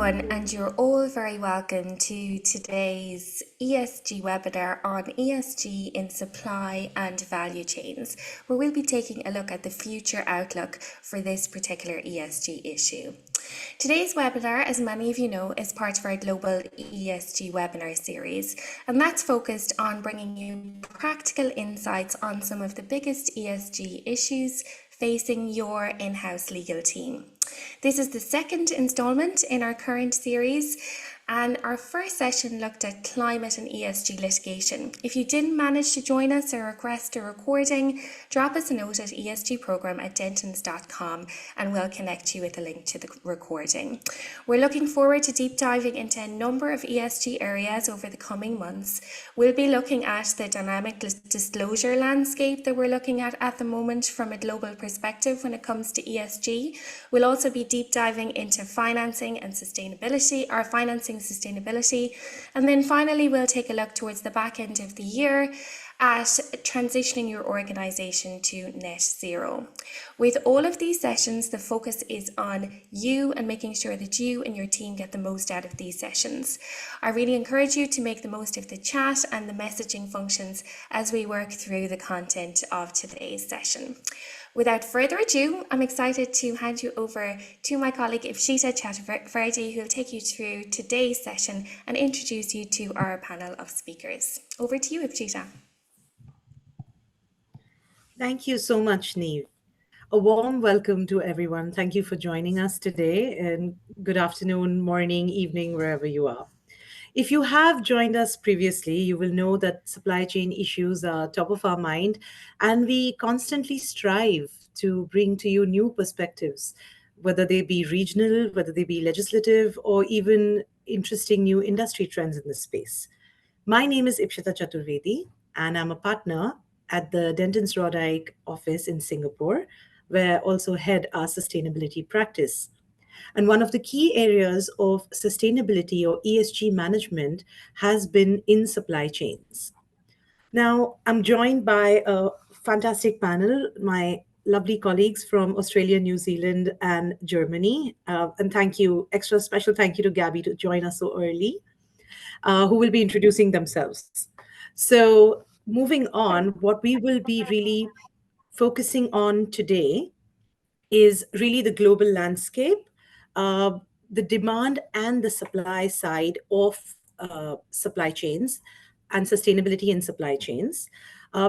everyone, and you're all very welcome to today's ESG webinar on ESG in supply and value chains, where we'll be taking a look at the future outlook for this particular ESG issue. Today's webinar, as many of you know, is part of our global ESG webinar series, and that's focused on bringing you practical insights on some of the biggest ESG issues facing your in-house legal team. This is the second instalment in our current series, and our first session looked at climate and ESG litigation. If you didn't manage to join us or request a recording, drop us a note at esgprogram@dentons.com and we'll connect you with a link to the recording. We're looking forward to deep diving into a number of ESG areas over the coming months. We'll be looking at the dynamic disclosure landscape that we're looking at the moment from a global perspective when it comes to ESG. We'll also be deep diving into financing and sustainability, and then finally we'll take a look towards the back end of the year at transitioning your organisation to net zero. With all of these sessions, the focus is on you and making sure that you and your team get the most out of these sessions. I really encourage you to make the most of the chat and the messaging functions as we work through the content of today's session. Without further ado, I'm excited to hand you over to my colleague Ipshita Chaturvedi, who will take you through today's session and introduce you to our panel of speakers. Over to you, Ipshita. Thank you so much, Neve. A warm welcome to everyone. Thank you for joining us today, and good afternoon, morning, evening, wherever you are. If you have joined us previously, you will know that supply chain issues are top of our mind, and we constantly strive to bring to you new perspectives, whether they be regional, whether they be legislative, or even interesting new industry trends in this space. My name is Ipshita Chaturvedi, and I'm a partner at the Dentons Rodike office in Singapore, where I also head our sustainability practice. And one of the key areas of sustainability or ESG management has been in supply chains. Now, I'm joined by a fantastic panel, my lovely colleagues from Australia, New Zealand, and Germany. And extra special thank you to Gabby to join us so early, who will be introducing themselves. So moving on, what we will be really focusing on today is really the global landscape, the demand and the supply side of supply chains and sustainability in supply chains.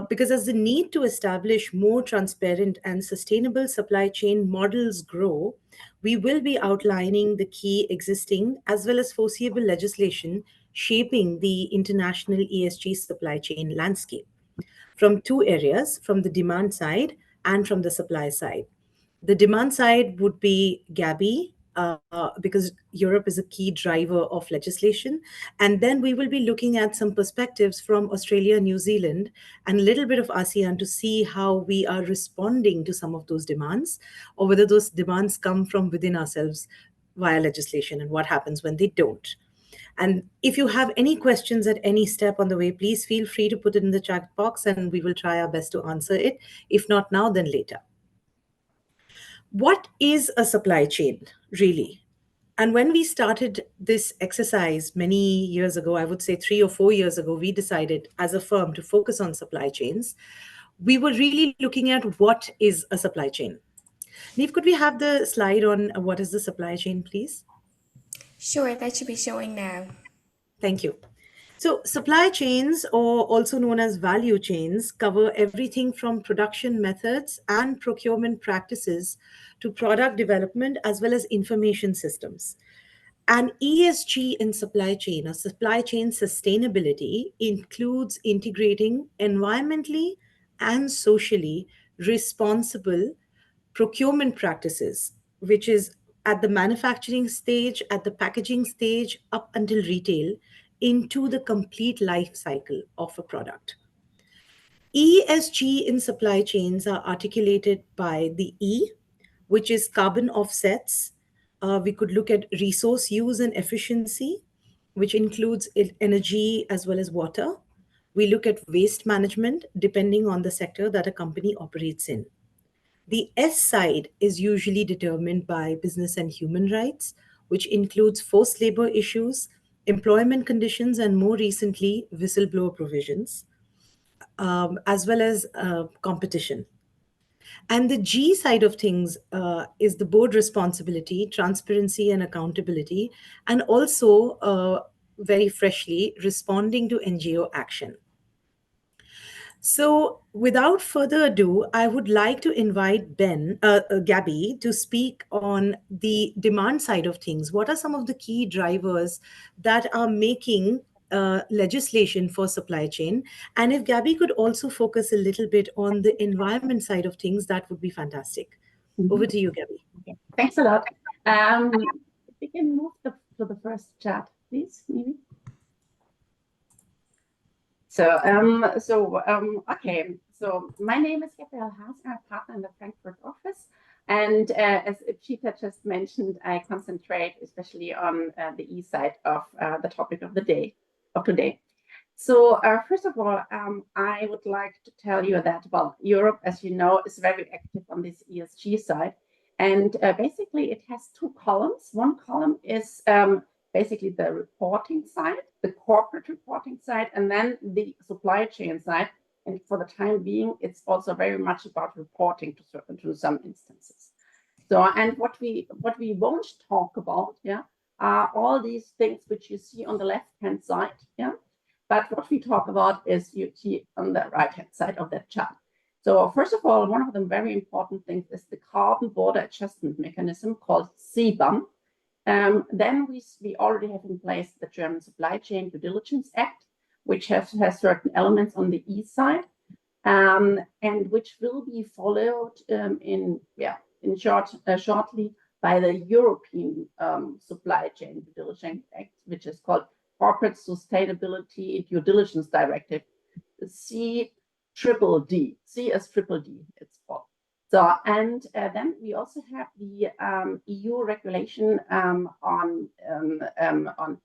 Because as the need to establish more transparent and sustainable supply chain models grow, we will be outlining the key existing as well as foreseeable legislation shaping the international ESG supply chain landscape from two areas, from the demand side and from the supply side. The demand side would be Gabby, because Europe is a key driver of legislation. And then we will be looking at some perspectives from Australia, New Zealand, and a little bit of ASEAN to see how we are responding to some of those demands, or whether those demands come from within ourselves via legislation and what happens when they don't. And if you have any questions at any step on the way, please feel free to put it in the chat box and we will try our best to answer it. If not now, then later. What is a supply chain, really? And when we started this exercise many years ago, I would say 3 or 4 years ago, we decided as a firm to focus on supply chains. We were really looking at what is a supply chain. Neve, could we have the slide on what is the supply chain, please? Sure, that should be showing now. Thank you. So supply chains, or also known as value chains, cover everything from production methods and procurement practices to product development as well as information systems. And ESG in supply chain, or supply chain sustainability, includes integrating environmentally and socially responsible procurement practices, which is at the manufacturing stage, at the packaging stage, up until retail, into the complete life cycle of a product. ESG in supply chains are articulated by the E, which is carbon offsets. We could look at resource use and efficiency, which includes energy as well as water. We look at waste management, depending on the sector that a company operates in. The S side is usually determined by business and human rights, which includes forced labor issues, employment conditions, and more recently, whistleblower provisions, as well as competition. And the G side of things is the board responsibility, transparency, and accountability, and also very freshly responding to NGO action. So, without further ado, I would like to invite Gabby, to speak on the demand side of things. What are some of the key drivers that are making legislation for supply chain? And if Gabby could also focus a little bit on the environment side of things, that would be fantastic. Over to you, Gabby. Okay. Thanks a lot. If we can move to the first chart, please, maybe. Okay. So my name is Gabrielle Haas. I'm a partner in the Frankfurt office. And as Cheetah just mentioned, I concentrate especially on the E side of the topic of today. So first of all, I would like to tell you that, well, Europe, as you know, is very active on this ESG side. And basically, it has two columns. One column is basically the reporting side, the corporate reporting side, and then the supply chain side. And for the time being, it's also very much about reporting to some instances. So, and what we won't talk about, are all these things which you see on the left-hand side, But what we talk about is you see on the right-hand side of that chart. So first of all, one of the very important things is the carbon border adjustment mechanism called CBAM. Then we already have in place the German Supply Chain Due Diligence Act, which has certain elements on the E side, and which will be followed shortly by the European Supply Chain Due Diligence Act, which is called Corporate Sustainability Due Diligence Directive, C as triple D, it's called. So, and then we also have the EU regulation on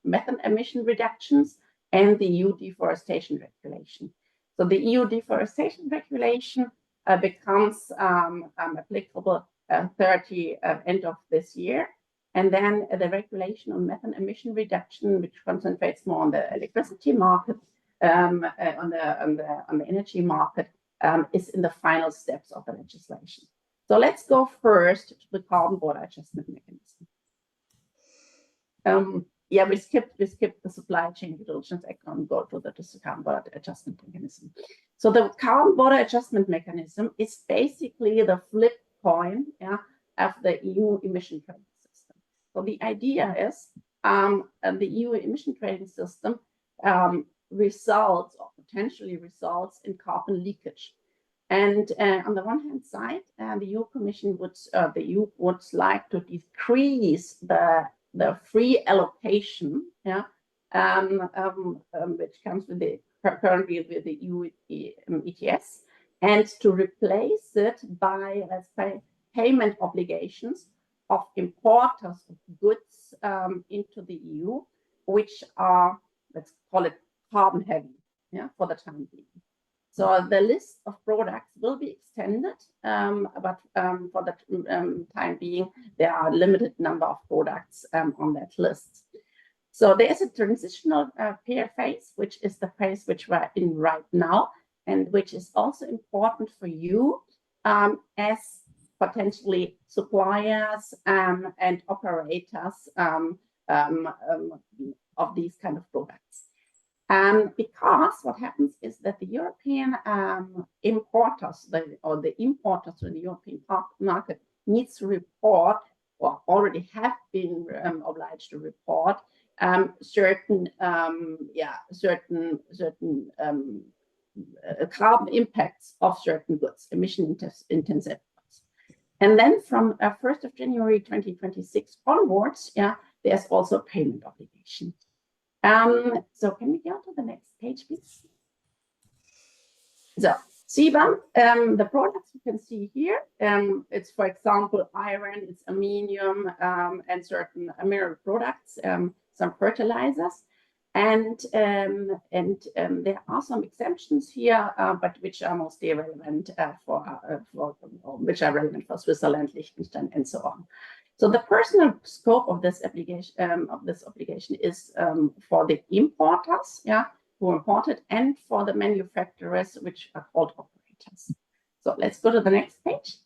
methane emission reductions and the EU deforestation regulation. So the EU deforestation regulation becomes applicable end of this year. And then the regulation on methane emission reduction, which concentrates more on the electricity market, on the energy market, is in the final steps of the legislation. So let's go first to the carbon border adjustment mechanism. We skipped the supply chain due diligence act and go to the carbon border adjustment mechanism. So the carbon border adjustment mechanism is basically the flip coin of the EU emission trading system. So the idea is the EU emission trading system results or potentially results in carbon leakage. And on the one hand side, the EU Commission would like to decrease the free allocation, which comes with currently with the EU ETS, and to replace it by, let's say, payment obligations of importers of goods into the EU, which are, let's call it, carbon heavy, for the time being. So the list of products will be extended, but for the time being, there are a limited number of products on that list. So there is a transitional phase, which is the phase which we're in right now, and which is also important for you as potentially suppliers and operators of these kind of products. Because what happens is that the European importers, or the importers in the European market, needs to report, or already have been obliged to report, certain carbon impacts of certain goods, emission-intensive goods. And then from 1st of January 2026 onwards, there's also a payment obligation. So can we go to the next page, please? So CBAM, the products you can see here, it's, for example, iron, it's aluminium, and certain mineral products, some fertilizers. And there are some exemptions here, but which are mostly relevant which are relevant for Switzerland, Liechtenstein, and so on. So the personal scope of this obligation is for the importers, who imported, and for the manufacturers, which are called operators. So let's go to the next page.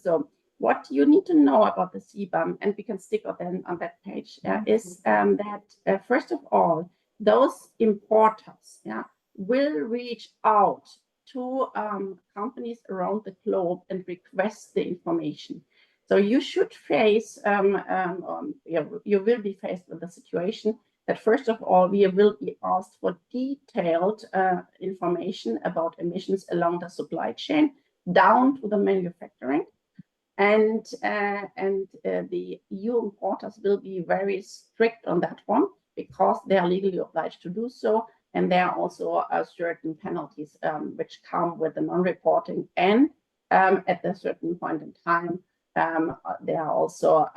So what you need to know about the CBAM, and we can stick on that page, is that first of all, those importers will reach out to companies around the globe and request the information. So you should face, you will be faced with the situation that first of all, we will be asked for detailed information about emissions along the supply chain down to the manufacturing. And the EU importers will be very strict on that one because they are legally obliged to do so. And there are also certain penalties which come with the non-reporting. And at a certain point in time, there are also,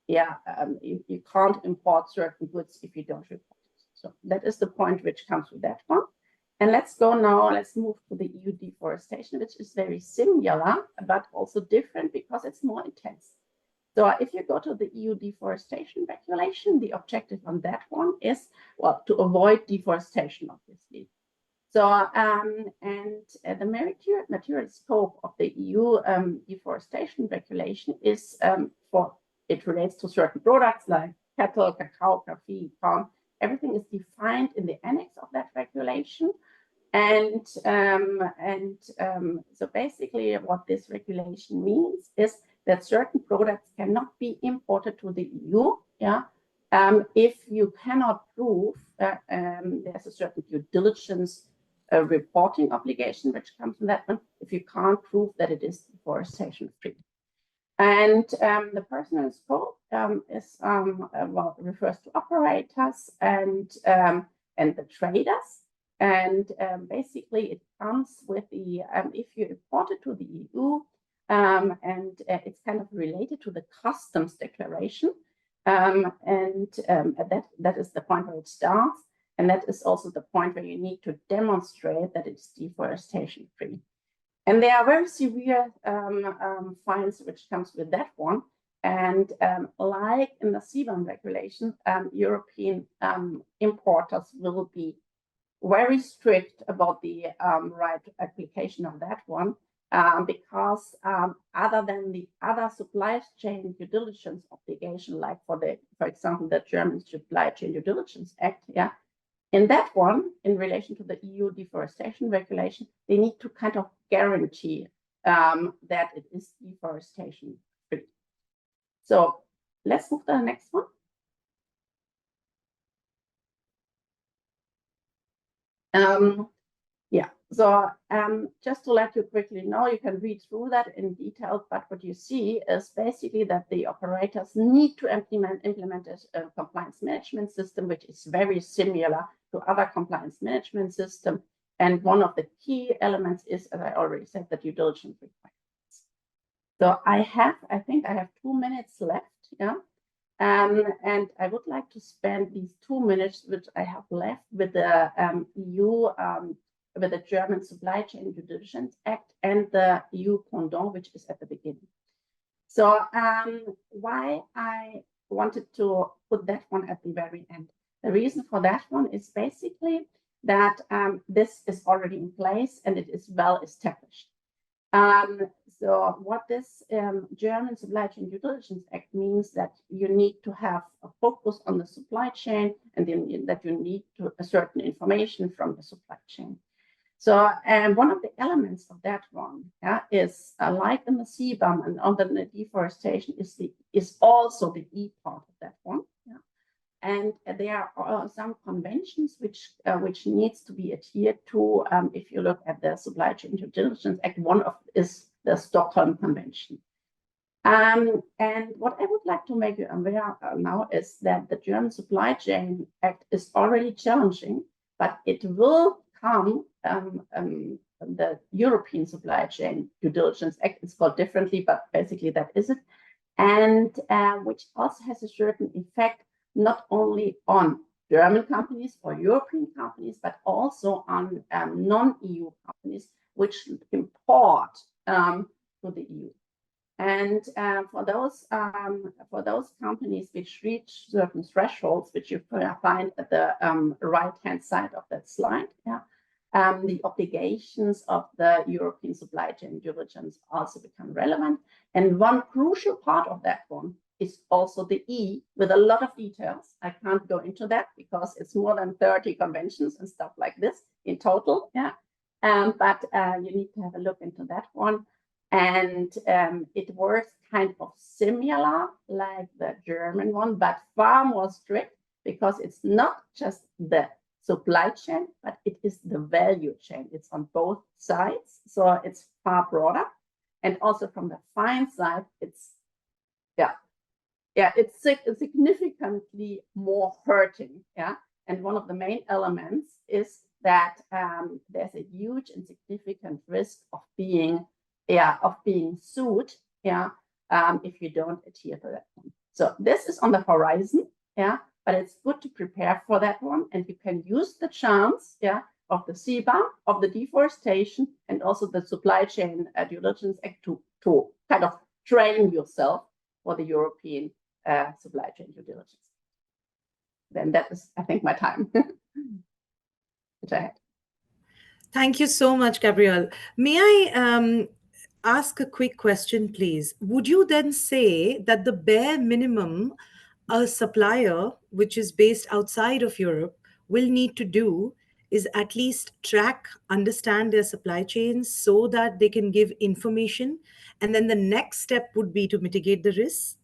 you can't import certain goods if you don't report it. So that is the point which comes with that one. And let's move to the EU deforestation, which is very similar, but also different because it's more intense. So if you go to the EU deforestation regulation, the objective on that one is, well, to avoid deforestation, obviously. So, the material scope of the EU deforestation regulation is it relates to certain products like cattle, cacao, coffee, palm. Everything is defined in the annex of that regulation. And so basically what this regulation means is that certain products cannot be imported to the EU, if you cannot prove that there's a certain due diligence reporting obligation which comes from that one, if you can't prove that it is deforestation free. And the personal scope refers to operators and the traders. And basically, it comes with the if you import it to the EU, and it's kind of related to the customs declaration, and that is the point where it starts, and that is also the point where you need to demonstrate that it's deforestation free. And there are very severe fines which comes with that one. And like in the CBAM regulation, European importers will be very strict about the right application of that one, because other than the other supply chain due diligence obligation, like for example, the German Supply Chain Due Diligence Act, in that one, in relation to the EU deforestation regulation, they need to kind of guarantee that it is deforestation free. So let's move to the next one. So just to let you quickly know, you can read through that in detail, but what you see is basically that the operators need to implement a compliance management system, which is very similar to other compliance management systems. And one of the key elements is, as I already said, the due diligence requirements. So I think I have 2 minutes left, and I would like to spend these 2 minutes which I have left with the EU, with the German Supply Chain Due Diligence Act and the EU pendant, which is at the beginning. So why I wanted to put that one at the very end. The reason for that one is basically that this is already in place and it is well established. So what this German Supply Chain Due Diligence Act means that you need to have a focus on the supply chain, and then that you need a certain information from the supply chain. So one of the elements of that one is like in the CBAM and under the deforestation is also the E part of that one. And there are some conventions which needs to be adhered to. If you look at the Supply Chain Due Diligence Act, one of is the Stockholm Convention. And what I would like to make you aware now is that the German Supply Chain Act is already challenging, but it will come. The European Supply Chain Due Diligence Act is called differently, but basically that is it, and which also has a certain effect not only on German companies or European companies, but also on non-EU companies which import to the EU. And for those companies which reach certain thresholds, which you find at the right-hand side of that slide, the obligations of the European supply chain due diligence also become relevant. And one crucial part of that one is also the E with a lot of details. I can't go into that because it's more than 30 conventions and stuff like this in total. But you need to have a look into that one. And it works kind of similar like the German one, but far more strict, because it's not just the supply chain, but it is the value chain. It's on both sides, so it's far broader. And also from the fine side, it's it's significantly more hurting. And one of the main elements is that there's a huge and significant risk of being sued if you don't adhere to that one. So this is on the horizon, but it's good to prepare for that one, and you can use the chance of the CBAM, of the deforestation, and also the supply chain due diligence act to kind of train yourself for the European supply chain due diligence. Then that is, I think, my time which I had. Thank you so much, Gabrielle. May I ask a quick question, please? Would you then say that the bare minimum a supplier which is based outside of Europe will need to do is at least track, understand their supply chains so that they can give information, and then the next step would be to mitigate the risks?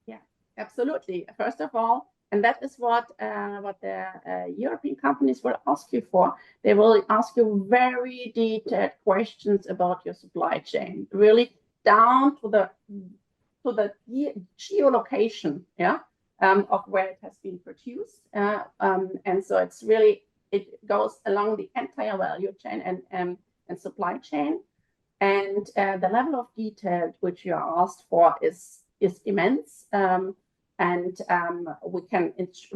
Yeah, absolutely. First of all, and that is what the European companies will ask you for. They will ask you very detailed questions about your supply chain, really down to the geolocation, of where it has been produced. And so it's really, it goes along the entire value chain and supply chain. And the level of detail which you are asked for is immense. And we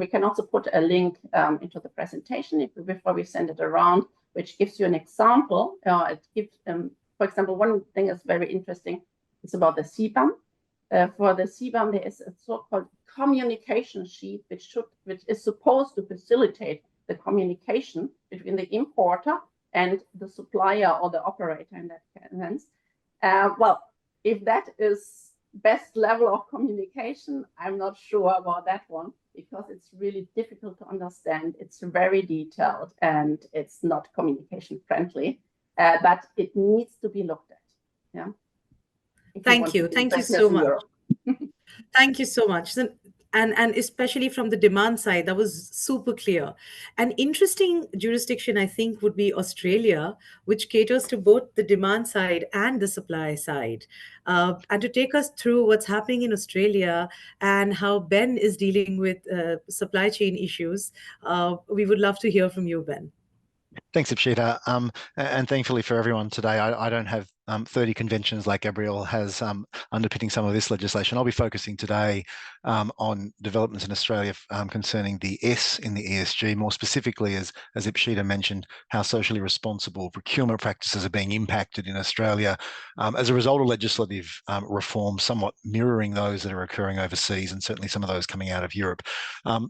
can also put a link into the presentation before we send it around, which gives you an example. It gives, for example, one thing is very interesting. It's about the CBAM. For the CBAM, there is a so-called communication sheet, which is supposed to facilitate the communication between the importer and the supplier or the operator in that sense. Well, if that is best level of communication, I'm not sure about that one, because it's really difficult to understand. It's very detailed and it's not communication friendly, but it needs to be looked at. Thank you so much. Thank you so much. And especially from the demand side, that was super clear. An interesting jurisdiction, I think, would be Australia, which caters to both the demand side and the supply side. And to take us through what's happening in Australia and how Ben is dealing with supply chain issues, we would love to hear from you, Ben. Thanks, Ipshita. And thankfully for everyone today, I don't have 30 conventions like Gabrielle has underpinning some of this legislation. I'll be focusing today on developments in Australia concerning the S in the ESG, more specifically, as Ipshita mentioned, how socially responsible procurement practices are being impacted in Australia as a result of legislative reforms somewhat mirroring those that are occurring overseas, and certainly some of those coming out of Europe.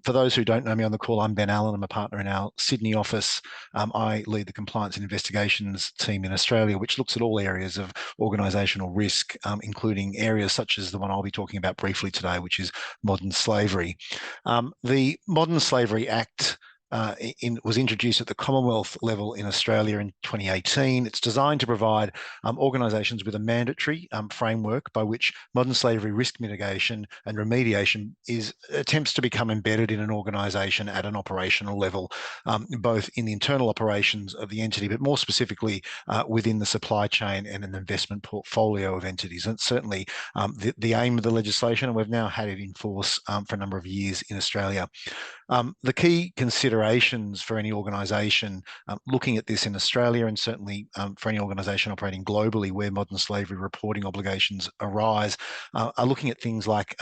For those who don't know me on the call, I'm Ben Allen. I'm a partner in our Sydney office. I lead the compliance and investigations team in Australia, which looks at all areas of organisational risk, including areas such as the one I'll be talking about briefly today, which is modern slavery. The Modern Slavery Act was introduced at the Commonwealth level in Australia in 2018. It's designed to provide organisations with a mandatory framework by which modern slavery risk mitigation and remediation attempts to become embedded in an organisation at an operational level, both in the internal operations of the entity, but more specifically within the supply chain and an investment portfolio of entities. And it's certainly the aim of the legislation, and we've now had it in force for a number of years in Australia. The key consideration considerations for any organisation looking at this in Australia, and certainly for any organisation operating globally where modern slavery reporting obligations arise, are looking at things like,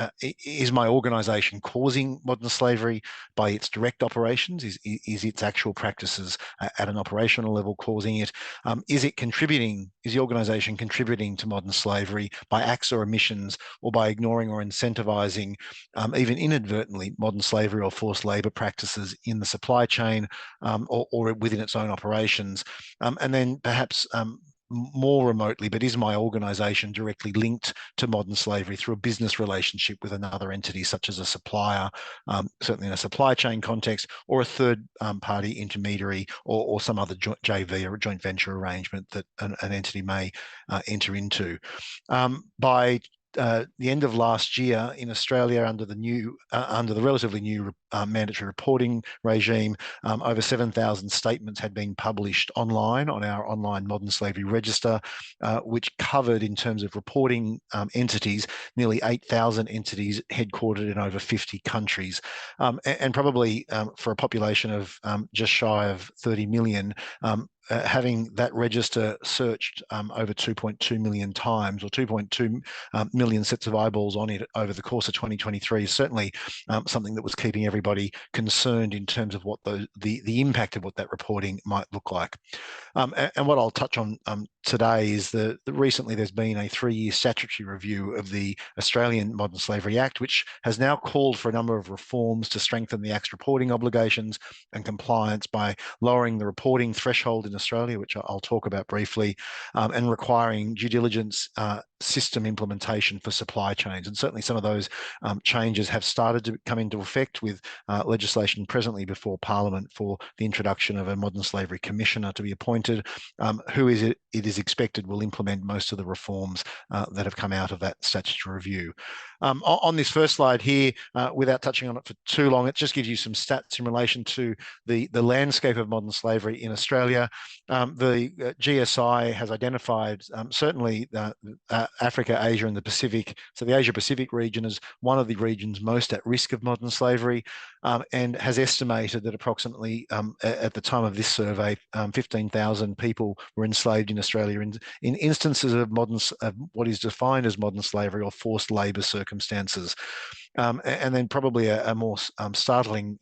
is my organisation causing modern slavery by its direct operations? Is its actual practices at an operational level causing it? Is it contributing, is the organisation contributing to modern slavery by acts or omissions, or by ignoring or incentivising, even inadvertently, modern slavery or forced labour practices in the supply chain, or within its own operations? And then perhaps more remotely, but is my organisation directly linked to modern slavery through a business relationship with another entity, such as a supplier, certainly in a supply chain context, or a third party intermediary, or some other JV or a joint venture arrangement that an entity may enter into. By the end of last year in Australia, under the relatively new mandatory reporting regime, over 7,000 statements had been published online on our online modern slavery register, which covered, in terms of reporting entities, nearly 8,000 entities headquartered in over 50 countries. And probably for a population of just shy of 30 million, having that register searched over 2.2 million times, or 2.2 million sets of eyeballs on it over the course of 2023 is certainly something that was keeping everybody concerned in terms of what the impact of what that reporting might look like. And what I'll touch on today is that recently there's been a 3-year statutory review of the Australian Modern Slavery Act, which has now called for a number of reforms to strengthen the Act's reporting obligations and compliance by lowering the reporting threshold in Australia, which I'll talk about briefly, and requiring due diligence system implementation for supply chains. And certainly some of those changes have started to come into effect, with legislation presently before Parliament for the introduction of a Modern Slavery Commissioner to be appointed, who it is expected will implement most of the reforms that have come out of that statutory review. On this first slide here, without touching on it for too long, it just gives you some stats in relation to the landscape of modern slavery in Australia. The GSI has identified certainly Africa, Asia and the Pacific. So the Asia-Pacific region is one of the regions most at risk of modern slavery, and has estimated that approximately, at the time of this survey, 15,000 people were enslaved in Australia in instances of what is defined as modern slavery or forced labour circumstances. And then probably a more startling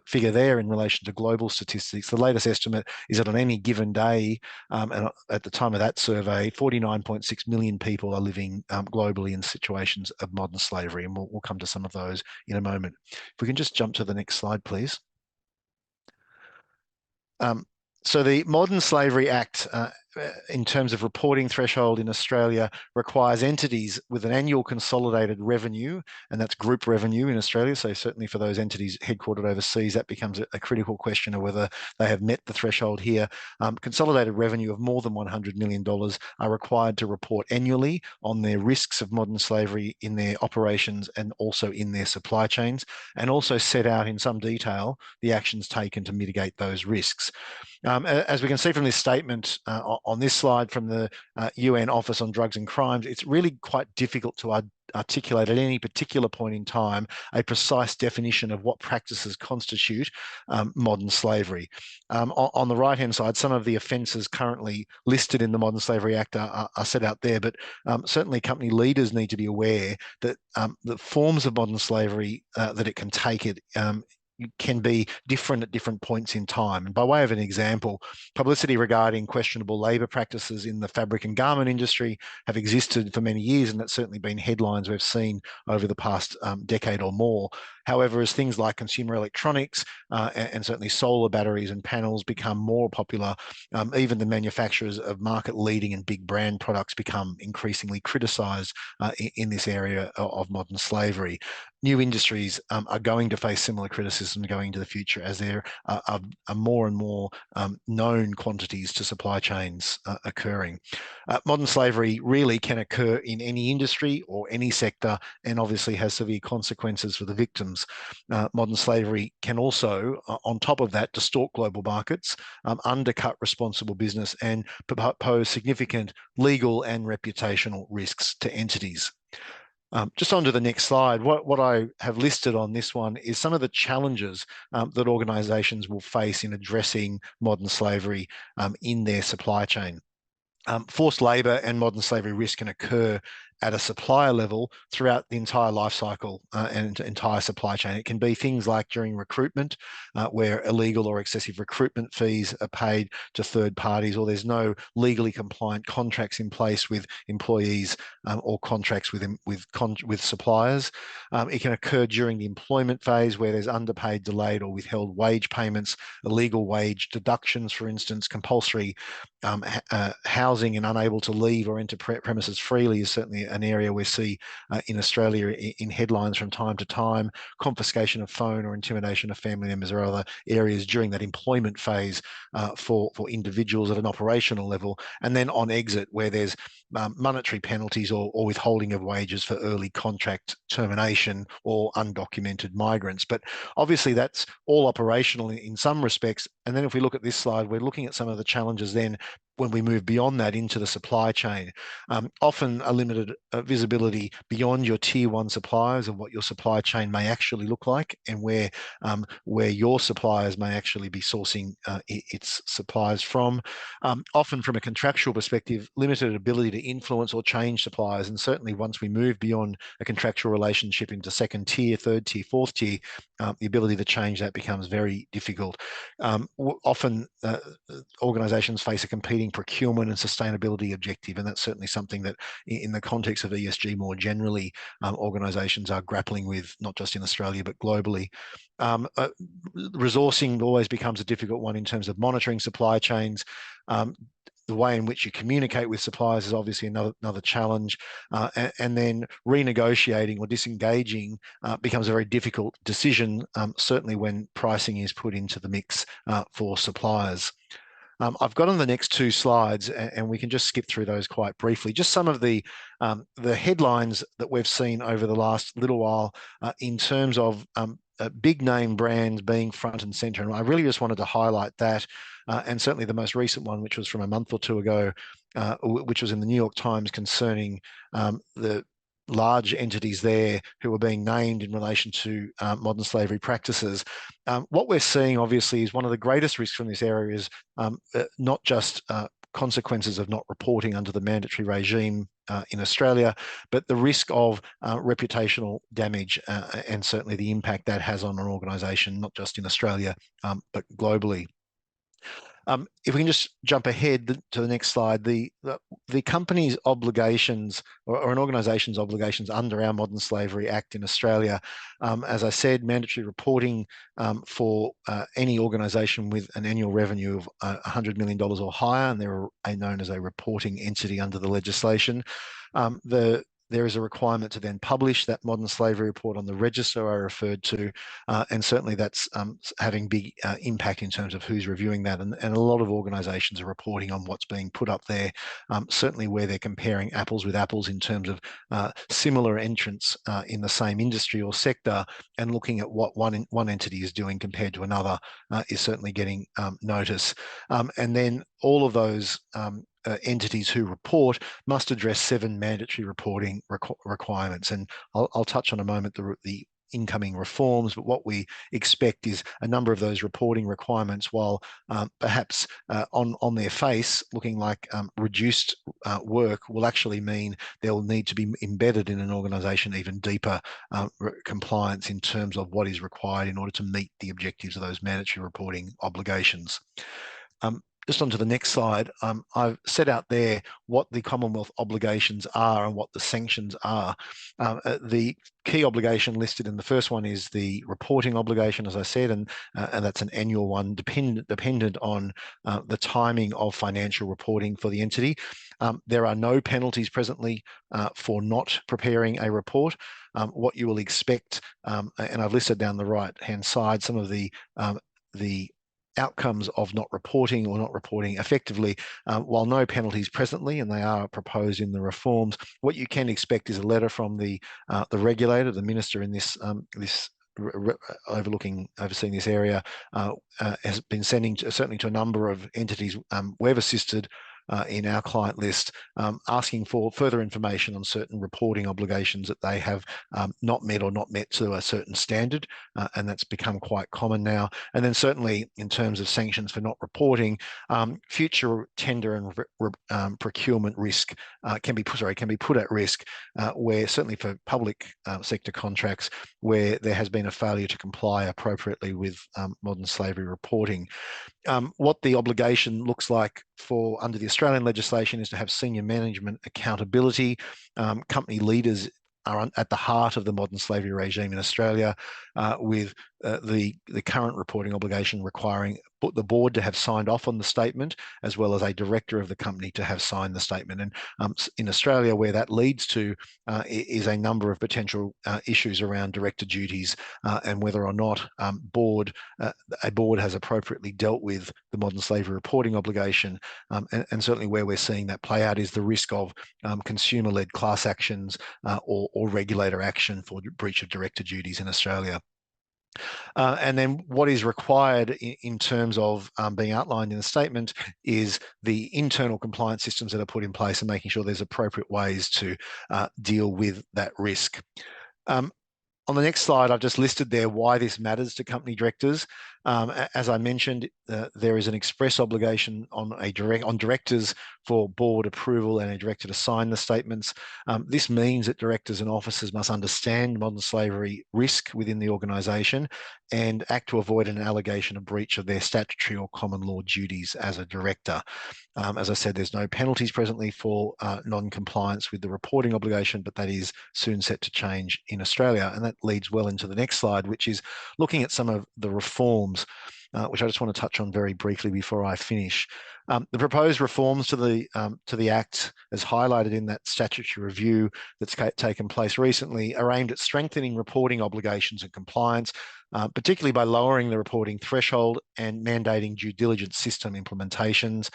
figure there in relation to global statistics. The latest estimate is that on any given day, and at the time of that survey, 49.6 million people are living globally in situations of modern slavery, and we'll come to some of those in a moment. If we can just jump to the next slide, please. So the Modern Slavery Act, in terms of reporting threshold in Australia, requires entities with an annual consolidated revenue, and that's group revenue in Australia. So certainly for those entities headquartered overseas, that becomes a critical question of whether they have met the threshold here. Consolidated revenue of more than $100 million are required to report annually on their risks of modern slavery in their operations and also in their supply chains, and also set out in some detail the actions taken to mitigate those risks. As we can see from this statement on this slide from the UN Office on Drugs and Crimes, it's really quite difficult to articulate at any particular point in time a precise definition of what practices constitute modern slavery. On the right-hand side, some of the offences currently listed in the Modern Slavery Act are set out there, but certainly company leaders need to be aware that the forms of modern slavery that it can take can be different at different points in time. And by way of an example, publicity regarding questionable labour practices in the fabric and garment industry have existed for many years, and that's certainly been headlines we've seen over the past decade or more. However, as things like consumer electronics and certainly solar batteries and panels become more popular, even the manufacturers of market-leading and big brand products become increasingly criticised in this area of modern slavery. New industries are going to face similar criticism going into the future, as there are more and more known quantities to supply chains occurring. Modern slavery really can occur in any industry or any sector, and obviously has severe consequences for the victims. Modern slavery can also, on top of that, distort global markets, undercut responsible business, and pose significant legal and reputational risks to entities. Just on to the next slide, what I have listed on this one is some of the challenges that organisations will face in addressing modern slavery in their supply chain. Forced labour and modern slavery risk can occur at a supplier level throughout the entire life cycle and entire supply chain. It can be things like during recruitment, where illegal or excessive recruitment fees are paid to third parties, or there's no legally compliant contracts in place with employees or contracts with suppliers. It can occur during the employment phase, where there's underpaid, delayed, or withheld wage payments, illegal wage deductions, for instance, compulsory housing and unable to leave or enter premises freely is certainly an area we see in Australia in headlines from time to time. Confiscation of phone or intimidation of family members or other areas during that employment phase for individuals at an operational level. And then on exit, where there's monetary penalties or withholding of wages for early contract termination or undocumented migrants. But obviously that's all operational in some respects. And then if we look at this slide, we're looking at some of the challenges then when we move beyond that into the supply chain. Often a limited visibility beyond your tier one suppliers of what your supply chain may actually look like, and where your suppliers may actually be sourcing its supplies from. Often from a contractual perspective, limited ability to influence or change suppliers. And certainly once we move beyond a contractual relationship into second tier, third tier, fourth tier, the ability to change that becomes very difficult. Often organisations face a competing procurement and sustainability objective, and that's certainly something that in the context of ESG more generally, organisations are grappling with, not just in Australia but globally. Resourcing always becomes a difficult one in terms of monitoring supply chains. The way in which you communicate with suppliers is obviously another challenge. And then renegotiating or disengaging becomes a very difficult decision, certainly when pricing is put into the mix for suppliers. I've got on the next two slides, and we can just skip through those quite briefly. Just some of the headlines that we've seen over the last little while in terms of big name brands being front and center. And I really just wanted to highlight that. And certainly the most recent one, which was from a month or two ago, which was in the New York Times concerning the large entities there who are being named in relation to modern slavery practices. What we're seeing, obviously, is one of the greatest risks from this area is not just consequences of not reporting under the mandatory regime in Australia, but the risk of reputational damage and certainly the impact that has on an organisation, not just in Australia, but globally. If we can just jump ahead to the next slide, the company's obligations or an organisation's obligations under our Modern Slavery Act in Australia, as I said, mandatory reporting for any organisation with an annual revenue of $100 million or higher, and they're known as a reporting entity under the legislation. There is a requirement to then publish that modern slavery report on the register I referred to, and certainly that's having big impact in terms of who's reviewing that. And a lot of organisations are reporting on what's being put up there, certainly where they're comparing apples with apples in terms of similar entrants in the same industry or sector, and looking at what one entity is doing compared to another is certainly getting notice. And then all of those entities who report must address 7 mandatory reporting requirements. And I'll touch on a moment the incoming reforms, but what we expect is a number of those reporting requirements, while perhaps on their face looking like reduced work, will actually mean they'll need to be embedded in an organisation even deeper compliance in terms of what is required in order to meet the objectives of those mandatory reporting obligations. Just onto the next slide, I've set out there what the Commonwealth obligations are and what the sanctions are. The key obligation listed in the first one is the reporting obligation, as I said, and that's an annual one dependent on the timing of financial reporting for the entity. There are no penalties presently for not preparing a report. What you will expect, and I've listed down the right-hand side some of the outcomes of not reporting or not reporting effectively, while no penalties presently, and they are proposed in the reforms. What you can expect is a letter from the regulator, the minister in this overseeing this area, has been sending certainly to a number of entities we've assisted in our client list, asking for further information on certain reporting obligations that they have not met or not met to a certain standard, and that's become quite common now. And then certainly in terms of sanctions for not reporting, future tender and procurement risk can be put at risk, where certainly for public sector contracts where there has been a failure to comply appropriately with modern slavery reporting. What the obligation looks like for under the Australian legislation is to have senior management accountability. Company leaders are at the heart of the modern slavery regime in Australia, with the current reporting obligation requiring the board to have signed off on the statement, as well as a director of the company to have signed the statement. And in Australia, where that leads to is a number of potential issues around director duties and whether or not a board has appropriately dealt with the modern slavery reporting obligation. And certainly where we're seeing that play out is the risk of consumer-led class actions or regulator action for breach of director duties in Australia. And then what is required in terms of being outlined in the statement is the internal compliance systems that are put in place and making sure there's appropriate ways to deal with that risk. On the next slide, I've just listed there why this matters to company directors. As I mentioned, there is an express obligation on directors for board approval and a director to sign the statements. This means that directors and officers must understand modern slavery risk within the organisation and act to avoid an allegation of breach of their statutory or common law duties as a director. As I said, there's no penalties presently for non-compliance with the reporting obligation, but that is soon set to change in Australia. And that leads well into the next slide, which is looking at some of the reforms, which I just want to touch on very briefly before I finish. The proposed reforms to the Act, as highlighted in that statutory review that's taken place recently, are aimed at strengthening reporting obligations and compliance, particularly by lowering the reporting threshold and mandating due diligence system implementations.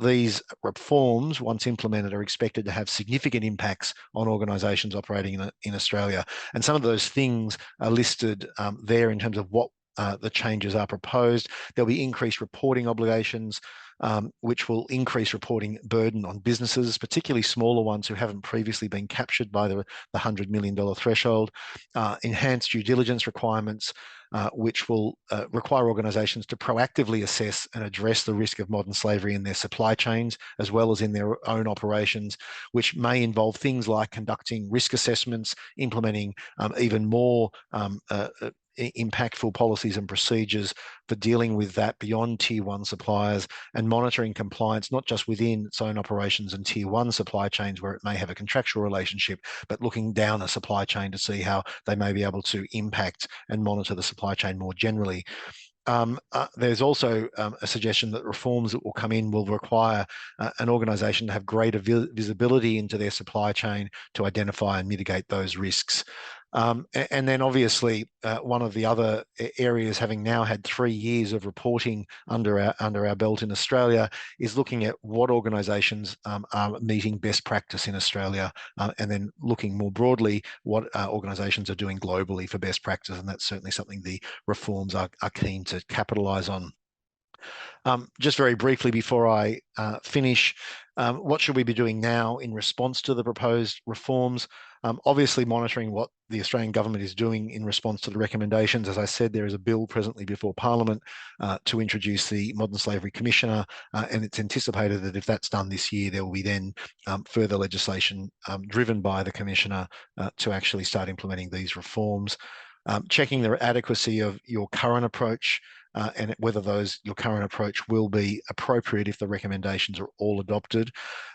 These reforms, once implemented, are expected to have significant impacts on organisations operating in Australia. And some of those things are listed there in terms of what the changes are proposed. There'll be increased reporting obligations, which will increase reporting burden on businesses, particularly smaller ones who haven't previously been captured by the $100 million threshold. Enhanced due diligence requirements, which will require organisations to proactively assess and address the risk of modern slavery in their supply chains, as well as in their own operations, which may involve things like conducting risk assessments, implementing even more impactful policies and procedures for dealing with that beyond tier one suppliers, and monitoring compliance, not just within its own operations and tier one supply chains where it may have a contractual relationship, but looking down a supply chain to see how they may be able to impact and monitor the supply chain more generally. There's also a suggestion that reforms that will come in will require an organisation to have greater visibility into their supply chain to identify and mitigate those risks. And then obviously one of the other areas, having now had 3 years of reporting under our belt in Australia, is looking at what organisations are meeting best practice in Australia, and then looking more broadly what organisations are doing globally for best practice. And that's certainly something the reforms are keen to capitalise on. Just very briefly before I finish, what should we be doing now in response to the proposed reforms? Obviously monitoring what the Australian government is doing in response to the recommendations. As I said, there is a bill presently before Parliament to introduce the Modern Slavery Commissioner, and it's anticipated that if that's done this year, there will be then further legislation driven by the Commissioner to actually start implementing these reforms. Checking the adequacy of your current approach and whether your current approach will be appropriate if the recommendations are all adopted.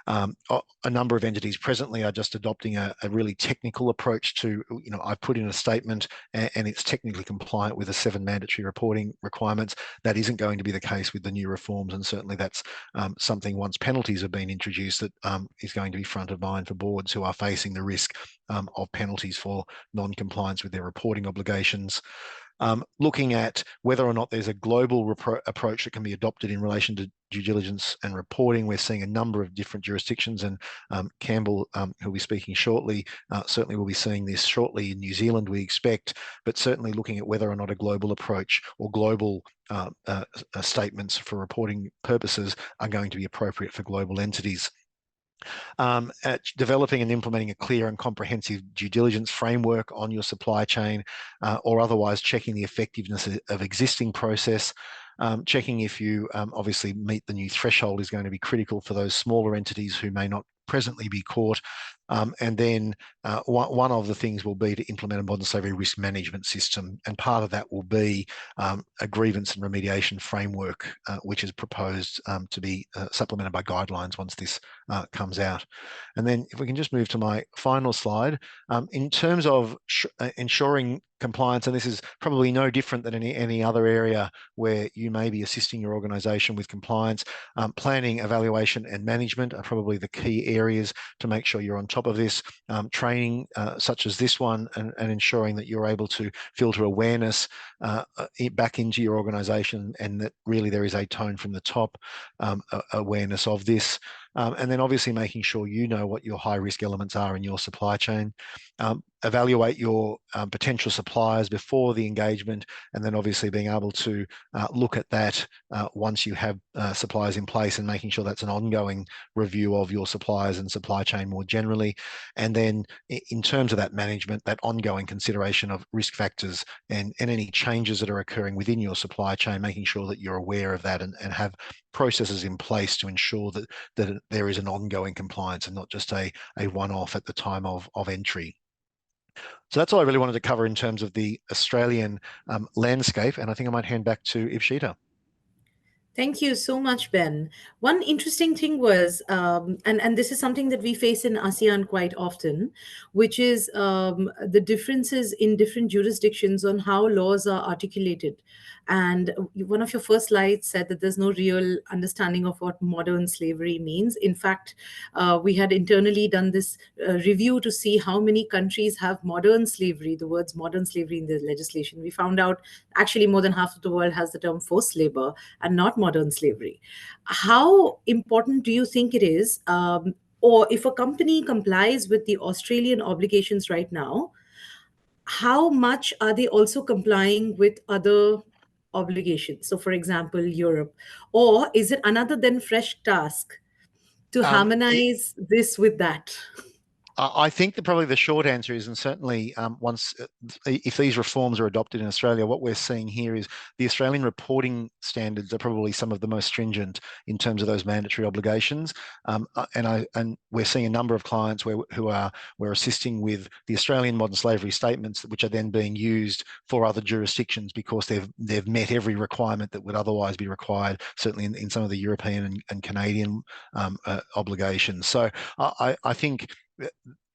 A number of entities presently are just adopting a really technical approach to, I've put in a statement and it's technically compliant with the 7 mandatory reporting requirements. That isn't going to be the case with the new reforms, and certainly that's something, once penalties have been introduced, that is going to be front of mind for boards who are facing the risk of penalties for non-compliance with their reporting obligations. Looking at whether or not there's a global approach that can be adopted in relation to due diligence and reporting. We're seeing a number of different jurisdictions, and Campbell, who'll be speaking shortly, certainly will be seeing this shortly in New Zealand, we expect, but certainly looking at whether or not a global approach or global statements for reporting purposes are going to be appropriate for global entities. At developing and implementing a clear and comprehensive due diligence framework on your supply chain, or otherwise checking the effectiveness of existing process. Checking if you obviously meet the new threshold is going to be critical for those smaller entities who may not presently be caught. And then one of the things will be to implement a modern slavery risk management system. And part of that will be a grievance and remediation framework, which is proposed to be supplemented by guidelines once this comes out. And then if we can just move to my final slide, in terms of ensuring compliance, and this is probably no different than any other area where you may be assisting your organisation with compliance, planning, evaluation and management are probably the key areas to make sure you're on top of this. Training such as this one, and ensuring that you're able to filter awareness back into your organisation, and that really there is a tone from the top awareness of this. And then obviously making sure you know what your high risk elements are in your supply chain. Evaluate your potential suppliers before the engagement, and then obviously being able to look at that once you have suppliers in place, and making sure that's an ongoing review of your suppliers and supply chain more generally. And then in terms of that management, that ongoing consideration of risk factors and any changes that are occurring within your supply chain, making sure that you're aware of that and have processes in place to ensure that there is an ongoing compliance and not just a one-off at the time of entry. So that's all I really wanted to cover in terms of the Australian landscape, and I think I might hand back to Ivshita. Thank you so much, Ben. One interesting thing was, and this is something that we face in ASEAN quite often, which is the differences in different jurisdictions on how laws are articulated. And one of your first slides said that there's no real understanding of what modern slavery means. In fact, we had internally done this review to see how many countries have modern slavery, the words modern slavery in the legislation. We found out actually more than half of the world has the term forced labor and not modern slavery. How important do you think it is, or if a company complies with the Australian obligations right now, how much are they also complying with other obligations? So, for example, Europe, or is it another then fresh task to harmonize this with that? I think that probably the short answer is, and certainly once, if these reforms are adopted in Australia, what we're seeing here is the Australian reporting standards are probably some of the most stringent in terms of those mandatory obligations. And we're seeing a number of clients we're assisting with the Australian modern slavery statements, which are then being used for other jurisdictions because they've met every requirement that would otherwise be required, certainly in some of the European and Canadian obligations. So I think,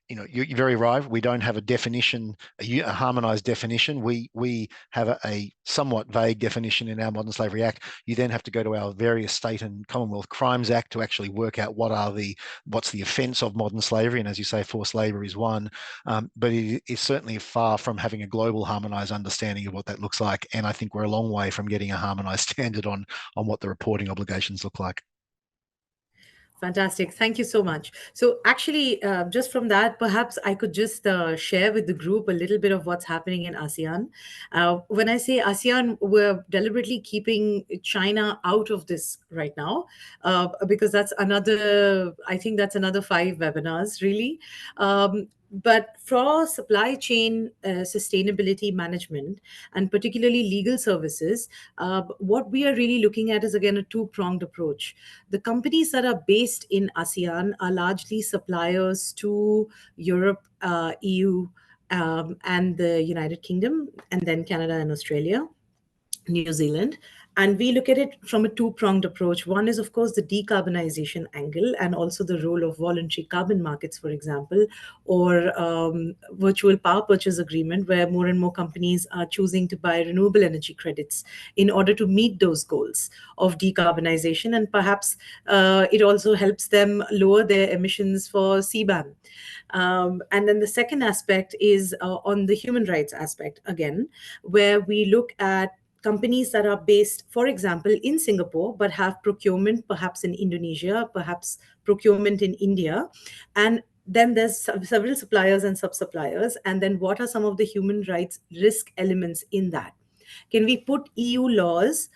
you're very right. We don't have a definition, a harmonised definition. We have a somewhat vague definition in our Modern Slavery Act. You then have to go to our various state and Commonwealth Crimes Act to actually work out what's the offence of modern slavery. And as you say, forced labour is one. But it is certainly far from having a global harmonised understanding of what that looks like. And I think we're a long way from getting a harmonised standard on what the reporting obligations look like. Fantastic. Thank you so much. So actually, just from that, perhaps I could just share with the group a little bit of what's happening in ASEAN. When I say ASEAN, we're deliberately keeping China out of this right now, because I think that's another 5 webinars, really. But for supply chain sustainability management, and particularly legal services, what we are really looking at is, again, a two-pronged approach. The companies that are based in ASEAN are largely suppliers to Europe, EU, and the United Kingdom, and then Canada and Australia, New Zealand. And we look at it from a two-pronged approach. One is, of course, the decarbonization angle, and also the role of voluntary carbon markets, for example, or virtual power purchase agreement, where more and more companies are choosing to buy renewable energy credits in order to meet those goals of decarbonization. And perhaps it also helps them lower their emissions for CBAM. And then the second aspect is on the human rights aspect, again, where we look at companies that are based, for example, in Singapore, but have procurement perhaps in Indonesia, perhaps procurement in India. And then there's several suppliers and sub-suppliers. And then what are some of the human rights risk elements in that? Can we put EU laws?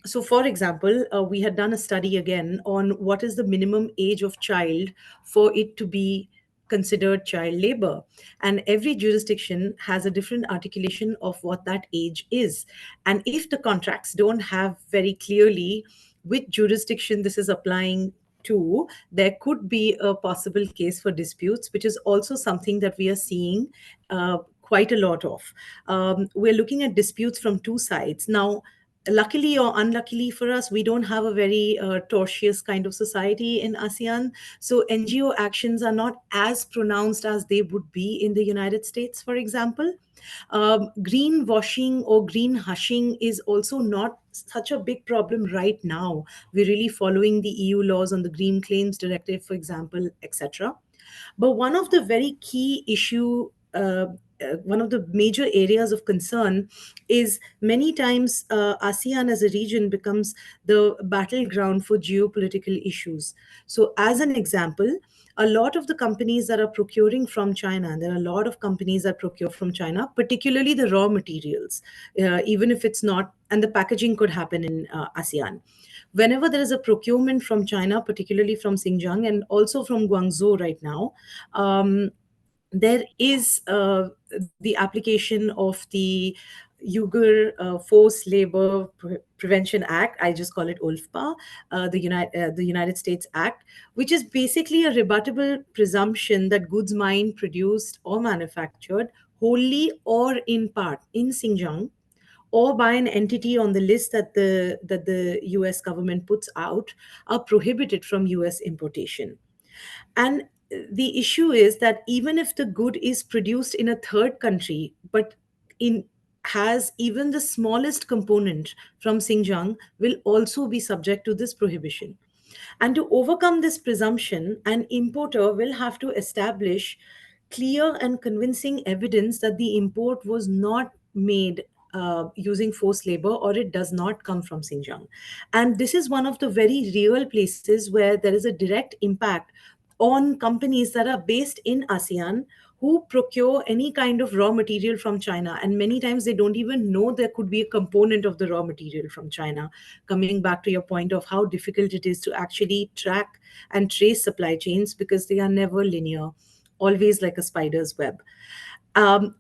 So, for example, we had done a study again on what is the minimum age of child for it to be considered child labor. And every jurisdiction has a different articulation of what that age is. And if the contracts don't have very clearly which jurisdiction this is applying to, there could be a possible case for disputes, which is also something that we are seeing quite a lot of. We're looking at disputes from two sides. Now, luckily or unluckily for us, we don't have a very tortuous kind of society in ASEAN. So NGO actions are not as pronounced as they would be in the United States, for example. Greenwashing or green hushing is also not such a big problem right now. We're really following the EU laws on the Green Claims Directive, for example, etc. But one of the very key issue, one of the major areas of concern is many times ASEAN as a region becomes the battleground for geopolitical issues. So, as an example, a lot of the companies that are procuring from China, and there are a lot of companies that procure from China, particularly the raw materials, even if it's not, and the packaging could happen in ASEAN. Whenever there is a procurement from China, particularly from Xinjiang and also from Guangzhou right now, there is the application of the Uyghur Forced Labor Prevention Act. I just call it ULFPA, the United States Act, which is basically a rebuttable presumption that goods mined, produced, or manufactured wholly or in part in Xinjiang or by an entity on the list that the US government puts out are prohibited from US importation. And the issue is that even if the good is produced in a third country, but in has even the smallest component from Xinjiang, will also be subject to this prohibition. And to overcome this presumption, an importer will have to establish clear and convincing evidence that the import was not made using forced labor or it does not come from Xinjiang. And this is one of the very real places where there is a direct impact on companies that are based in ASEAN who procure any kind of raw material from China. And many times they don't even know there could be a component of the raw material from China. Coming back to your point of how difficult it is to actually track and trace supply chains because they are never linear, always like a spider's web.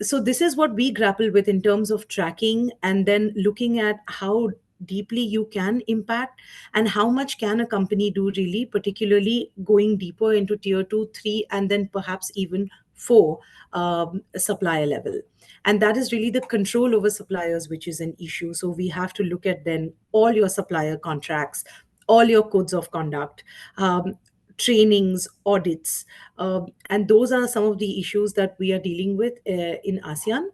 So this is what we grapple with in terms of tracking and then looking at how deeply you can impact and how much can a company do really, particularly going deeper into tier 2, 3, and then perhaps even 4 supplier level. And that is really the control over suppliers, which is an issue. So we have to look at then all your supplier contracts, all your codes of conduct, trainings, audits. And those are some of the issues that we are dealing with in ASEAN.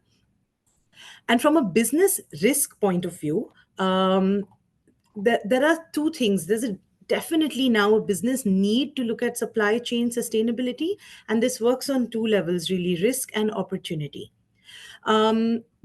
And from a business risk point of view, there are two things. There's definitely now a business need to look at supply chain sustainability, and this works on two levels really: risk and opportunity.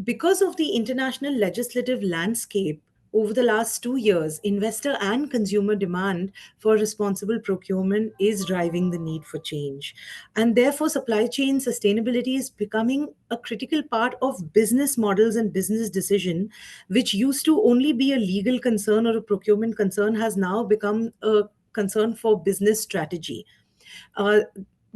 Because of the international legislative landscape over the last 2 years, investor and consumer demand for responsible procurement is driving the need for change. And therefore, supply chain sustainability is becoming a critical part of business models and business decision, which used to only be a legal concern or a procurement concern, has now become a concern for business strategy. Uh,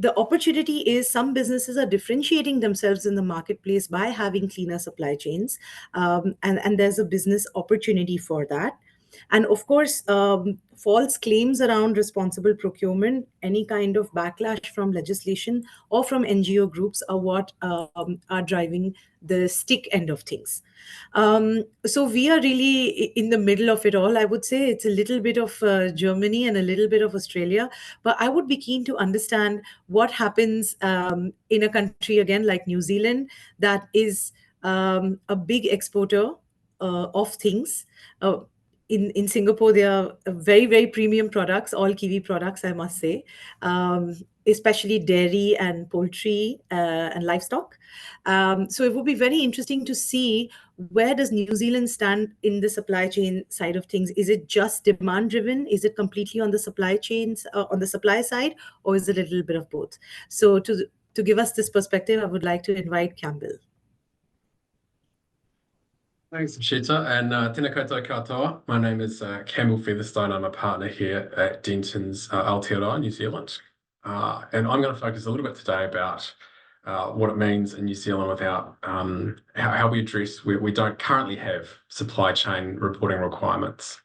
the opportunity is some businesses are differentiating themselves in the marketplace by having cleaner supply chains, and there's a business opportunity for that. And of course, false claims around responsible procurement, any kind of backlash from legislation or from NGO groups are what are driving the stick end of things. So we are really in the middle of it all. I would say it's a little bit of Germany and a little bit of Australia, but I would be keen to understand what happens in a country again like New Zealand that is a big exporter of things. In Singapore, they are very, very premium products, all Kiwi products, I must say, especially dairy and poultry and livestock. So it would be very interesting to see where does New Zealand stand in the supply chain side of things. Is it just demand driven? Is it completely on the supply chains, on the supply side, or is it a little bit of both? So to give us this perspective, I would like to invite Campbell. Thanks, Shita, and tēnā koutou katoa. My name is Campbell Featherstone. I'm a partner here at Denton's Aotearoa, New Zealand. And I'm going to focus a little bit today about what it means in New Zealand without how we address where we don't currently have supply chain reporting requirements.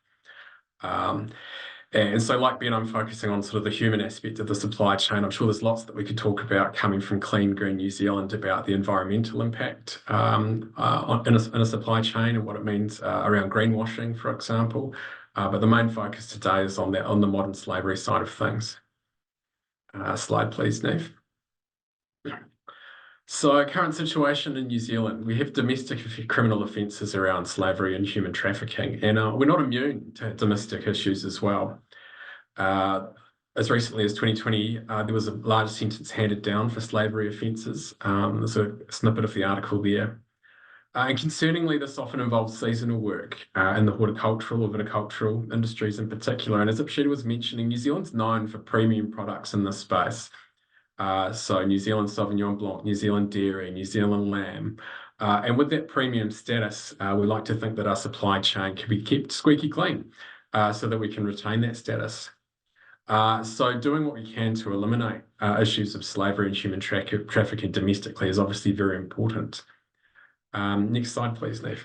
And so like Ben, I'm focusing on sort of the human aspect of the supply chain. I'm sure there's lots that we could talk about coming from Clean Green New Zealand about the environmental impact in a supply chain and what it means around greenwashing, for example. But the main focus today is on the modern slavery side of things. Slide, please, Neve. So current situation in New Zealand, we have domestic criminal offences around slavery and human trafficking, and we're not immune to domestic issues as well. As recently as 2020, there was a large sentence handed down for slavery offences. There's a snippet of the article there. And concerningly, this often involves seasonal work in the horticultural or viticultural industries in particular. And as Ipshita was mentioning, New Zealand's known for premium products in this space. So New Zealand Sauvignon Blanc, New Zealand dairy, New Zealand lamb. And with that premium status, we like to think that our supply chain can be kept squeaky clean so that we can retain that status. So doing what we can to eliminate issues of slavery and human trafficking domestically is obviously very important. Next slide, please, Neve.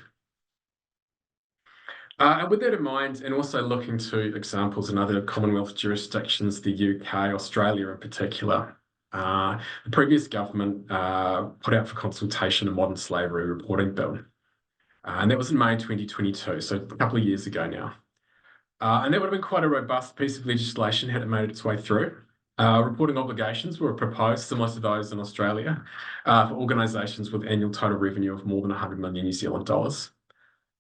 And with that in mind, and also looking to examples in other Commonwealth jurisdictions, the UK, Australia in particular, the previous government put out for consultation a modern slavery reporting bill. And that was in May 2022, so a couple of years ago now. And that would have been quite a robust piece of legislation had it made its way through. Reporting obligations were proposed, similar to those in Australia, for organisations with annual total revenue of more than 100 million New Zealand dollars.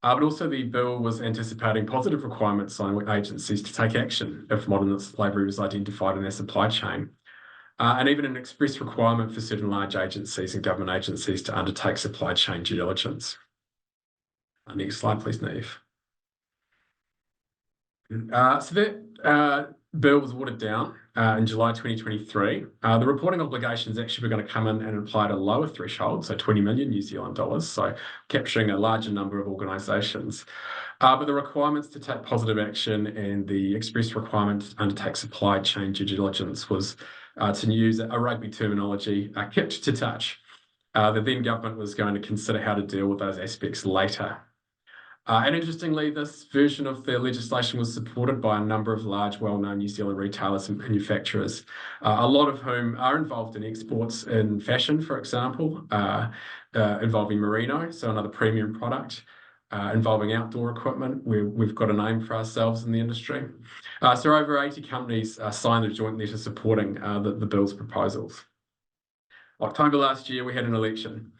But also the bill was anticipating positive requirements on agencies to take action if modern slavery was identified in their supply chain. And even an express requirement for certain large agencies and government agencies to undertake supply chain due diligence. Next slide, please, Neve. So that bill was watered down in July 2023. The reporting obligations actually were going to come in and apply at a lower threshold, so 20 million New Zealand dollars, so capturing a larger number of organisations. But the requirements to take positive action and the express requirement to undertake supply chain due diligence was to use a rugby terminology, kept to touch. The then government was going to consider how to deal with those aspects later. And interestingly, this version of the legislation was supported by a number of large, well-known New Zealand retailers and manufacturers, a lot of whom are involved in exports in fashion, for example, involving merino, so another premium product, involving outdoor equipment. We've got a name for ourselves in the industry. So over 80 companies signed a joint letter supporting the bill's proposals. October last year, we had an election.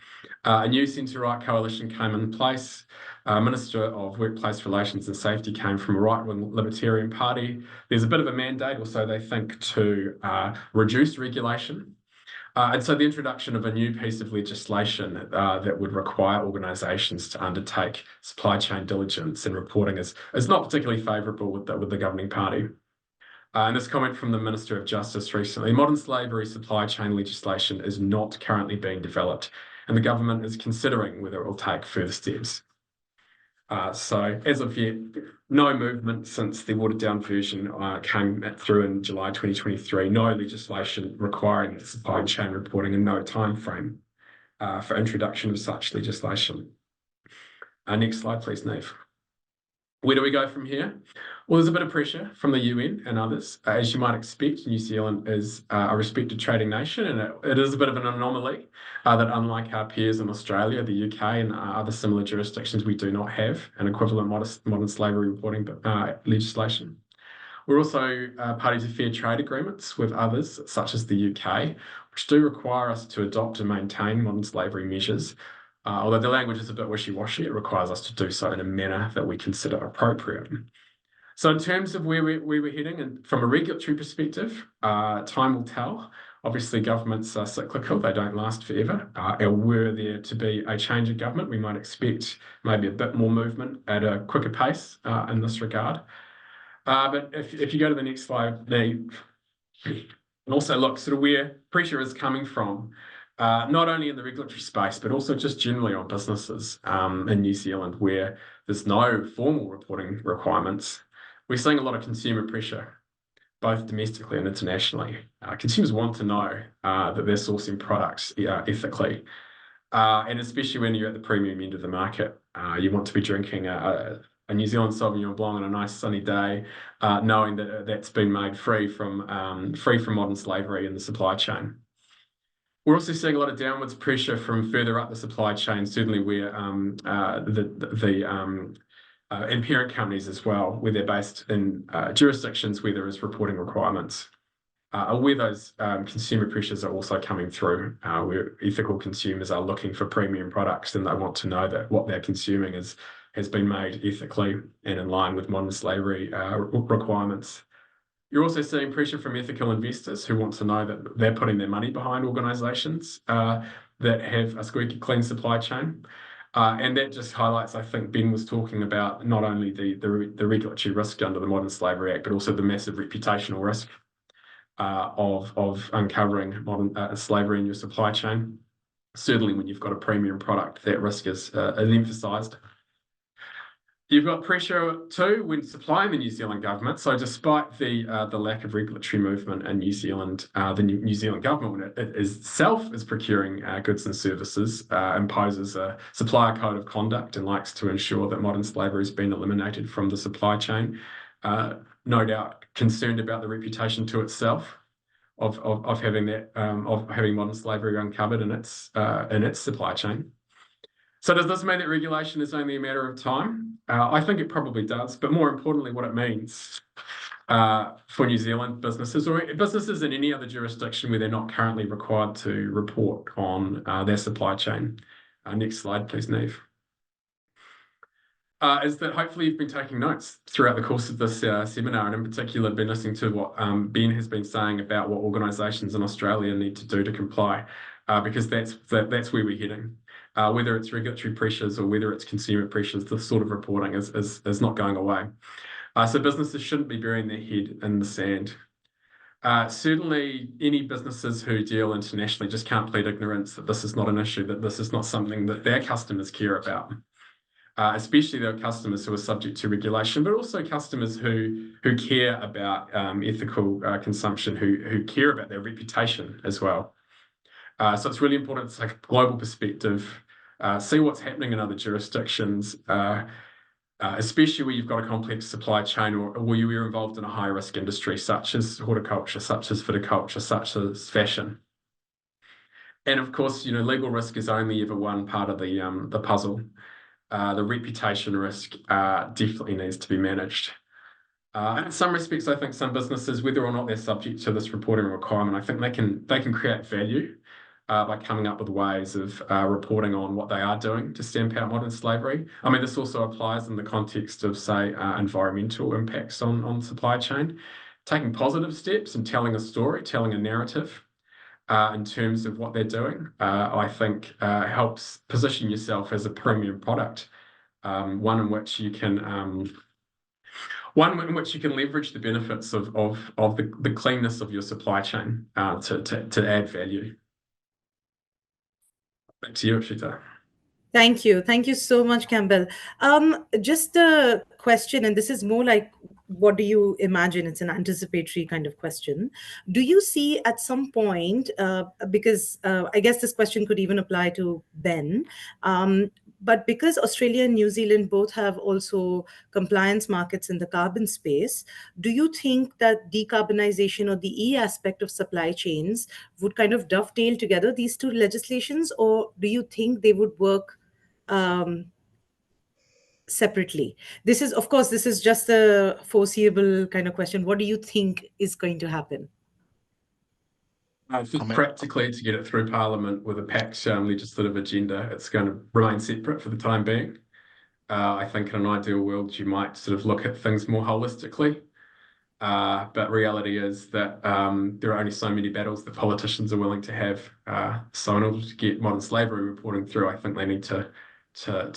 A new centre-right coalition came in place. Minister of Workplace Relations and Safety came from a right-wing Libertarian Party. There's a bit of a mandate, or so they think, to reduce regulation. And so the introduction of a new piece of legislation that would require organisations to undertake supply chain diligence and reporting is not particularly favourable with the governing party. And this comment from the Minister of Justice recently: modern slavery supply chain legislation is not currently being developed, and the government is considering whether it will take further steps. So as of yet, no movement since the watered down version came through in July 2023, no legislation requiring supply chain reporting and no time frame for introduction of such legislation. Next slide, please, Neve. Where do we go from here? Well, there's a bit of pressure from the UN and others. As you might expect, New Zealand is a respected trading nation, and it is a bit of an anomaly that, unlike our peers in Australia, the UK, and other similar jurisdictions, we do not have an equivalent modern slavery reporting legislation. We're also party to fair trade agreements with others, such as the UK, which do require us to adopt and maintain modern slavery measures. Although the language is a bit wishy-washy, it requires us to do so in a manner that we consider appropriate. So in terms of where we're heading, and from a regulatory perspective, time will tell. Obviously, governments are cyclical, they don't last forever. And were there to be a change of government, we might expect maybe a bit more movement at a quicker pace in this regard. But if you go to the next slide, and also look sort of where pressure is coming from. not only in the regulatory space, but also just generally on businesses in New Zealand where there's no formal reporting requirements. We're seeing a lot of consumer pressure, both domestically and internationally. Consumers want to know that they're sourcing products ethically. And especially when you're at the premium end of the market, you want to be drinking a New Zealand Sauvignon Blanc on a nice sunny day, knowing that that's been made free from modern slavery in the supply chain. We're also seeing a lot of downwards pressure from further up the supply chain, certainly where and parent companies as well, where they're based in jurisdictions where there is reporting requirements. Where those consumer pressures are also coming through, where ethical consumers are looking for premium products and they want to know that what they're consuming has been made ethically and in line with modern slavery requirements. You're also seeing pressure from ethical investors who want to know that they're putting their money behind organisations that have a squeaky clean supply chain. And that just highlights, I think Ben was talking about not only the regulatory risk under the Modern Slavery Act, but also the massive reputational risk of uncovering modern slavery in your supply chain. Certainly when you've got a premium product, that risk is emphasised. You've got pressure too when supplying the New Zealand government. So despite the lack of regulatory movement in New Zealand, the New Zealand government, when it itself is procuring goods and services, imposes a supplier code of conduct and likes to ensure that modern slavery has been eliminated from the supply chain. No doubt concerned about the reputation to itself of having modern slavery uncovered in its supply chain. So does this mean that regulation is only a matter of time? I think it probably does, but more importantly, what it means for New Zealand businesses or businesses in any other jurisdiction where they're not currently required to report on their supply chain. Next slide, please, Neve. Is that hopefully you've been taking notes throughout the course of this seminar, and in particular been listening to what Ben has been saying about what organisations in Australia need to do to comply, because that's where we're heading. Whether it's regulatory pressures or whether it's consumer pressures, this sort of reporting is not going away. So businesses shouldn't be burying their head in the sand. Certainly, any businesses who deal internationally just can't plead ignorance that this is not an issue, that this is not something that their customers care about. Especially their customers who are subject to regulation, but also customers who care about ethical consumption, who care about their reputation as well. So it's really important to take a global perspective, see what's happening in other jurisdictions, especially where you've got a complex supply chain or where you're involved in a high-risk industry, such as horticulture, such as viticulture, such as fashion. And of course, legal risk is only ever one part of the puzzle. The reputation risk definitely needs to be managed. In some respects, I think some businesses, whether or not they're subject to this reporting requirement, I think they can create value by coming up with ways of reporting on what they are doing to stamp out modern slavery. I mean, this also applies in the context of, say, environmental impacts on supply chain. Taking positive steps and telling a story, telling a narrative in terms of what they're doing, I think helps position yourself as a premium product, one in which you can leverage the benefits of the cleanness of your supply chain to add value. Back to you, Akshita. Thank you. Thank you so much, Campbell. Just a question, and this is more like, what do you imagine? It's an anticipatory kind of question. Do you see at some point, because I guess this question could even apply to Ben, but because Australia and New Zealand both have also compliance markets in the carbon space, do you think that decarbonization or the E aspect of supply chains would kind of dovetail together these two legislations, or do you think they would work separately? This is just a foreseeable kind of question. What do you think is going to happen? Practically, to get it through Parliament with a packed legislative agenda, it's going to remain separate for the time being. I think in an ideal world, you might sort of look at things more holistically. But reality is that there are only so many battles that politicians are willing to have. So in order to get modern slavery reporting through, I think they need to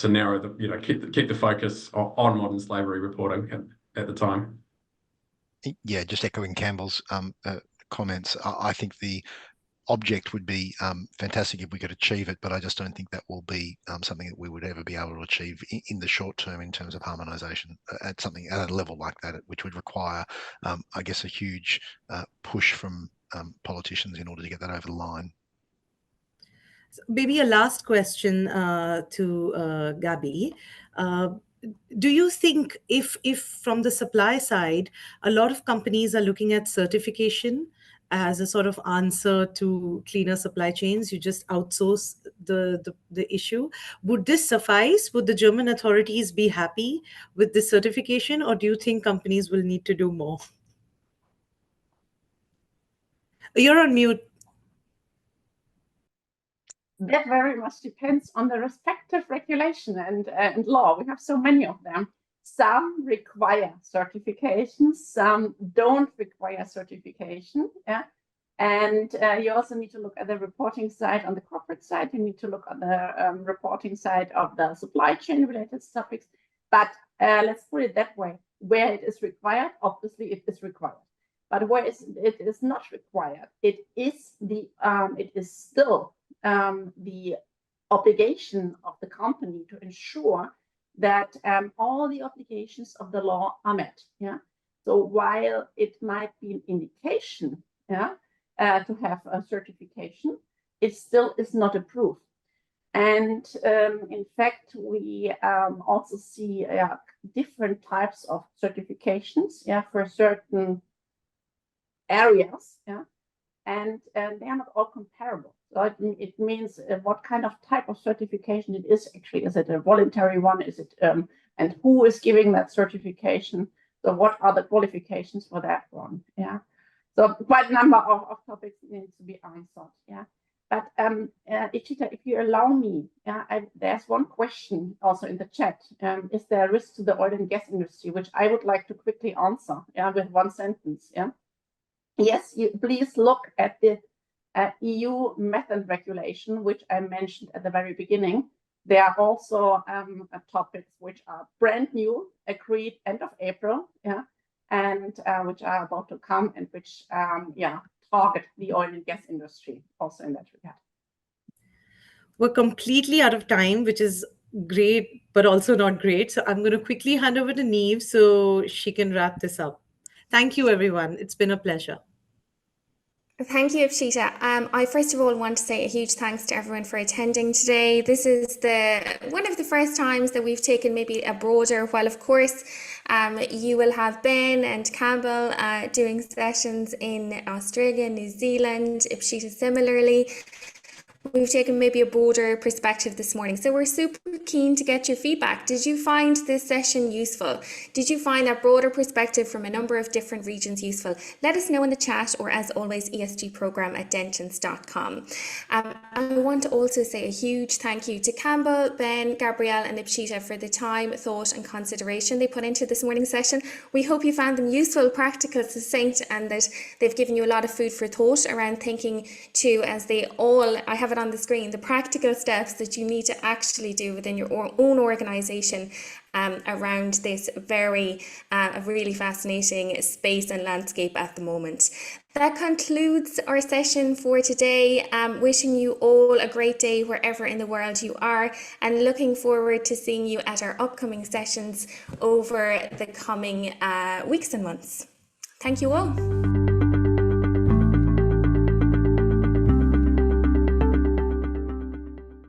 narrow keep the focus on modern slavery reporting at the time. Yeah, just echoing Campbell's comments. I think the object would be fantastic if we could achieve it, but I just don't think that will be something that we would ever be able to achieve in the short term in terms of harmonisation at something at a level like that, which would require, I guess, a huge push from politicians in order to get that over the line. Maybe a last question to Gabby. Do you think if from the supply side, a lot of companies are looking at certification as a sort of answer to cleaner supply chains, you just outsource the issue, would this suffice? Would the German authorities be happy with this certification, or do you think companies will need to do more? You're on mute. That very much depends on the respective regulation and law. We have so many of them. Some require certification, some don't require certification. Yeah? And you also need to look at the reporting side on the corporate side. You need to look at the reporting side of the supply chain related topics. But let's put it that way. Where it is required, obviously it is required. But where it is not required, it is still the obligation of the company to ensure that all the obligations of the law are met. Yeah. So while it might be an indication, yeah, to have a certification, it still is not a proof. And in fact, we also see different types of certifications, yeah, for certain areas, yeah, and they are not all comparable. So it means what kind of type of certification it is actually. Is it a voluntary one? Is it and who is giving that certification? So what are the qualifications for that one? Yeah. So quite a number of topics need to be answered. Yeah. But if you allow me, yeah, there's one question also in the chat. Is there a risk to the oil and gas industry, which I would like to quickly answer, yeah, with one sentence. Yeah. Yes, please look at the EU methane regulation, which I mentioned at the very beginning. There are also topics which are brand new, agreed end of April, yeah, and which are about to come and which, target the oil and gas industry also in that regard. We're completely out of time, which is great, but also not great. So I'm going to quickly hand over to Neve so she can wrap this up. Thank you, everyone. It's been a pleasure. Thank you, Ipshita. I first of all want to say a huge thanks to everyone for attending today. This is one of the first times that we've taken maybe a broader, while of course you will have Ben and Campbell doing sessions in Australia, New Zealand, Ipshita similarly. We've taken maybe a broader perspective this morning. So we're super keen to get your feedback. Did you find this session useful? Did you find that broader perspective from a number of different regions useful? Let us know in the chat, or as always, esgprogram@dentons.com. I want to also say a huge thank you to Campbell, Ben, Gabrielle and Ipshita for the time, thought and consideration they put into this morning's session. We hope you found them useful, practical, succinct, and that they've given you a lot of food for thought around thinking too, as they all, I have it on the screen, the practical steps that you need to actually do within your own organisation around this really fascinating space and landscape at the moment. That concludes our session for today. Wishing you all a great day wherever in the world you are, and looking forward to seeing you at our upcoming sessions over the coming weeks and months. Thank you all.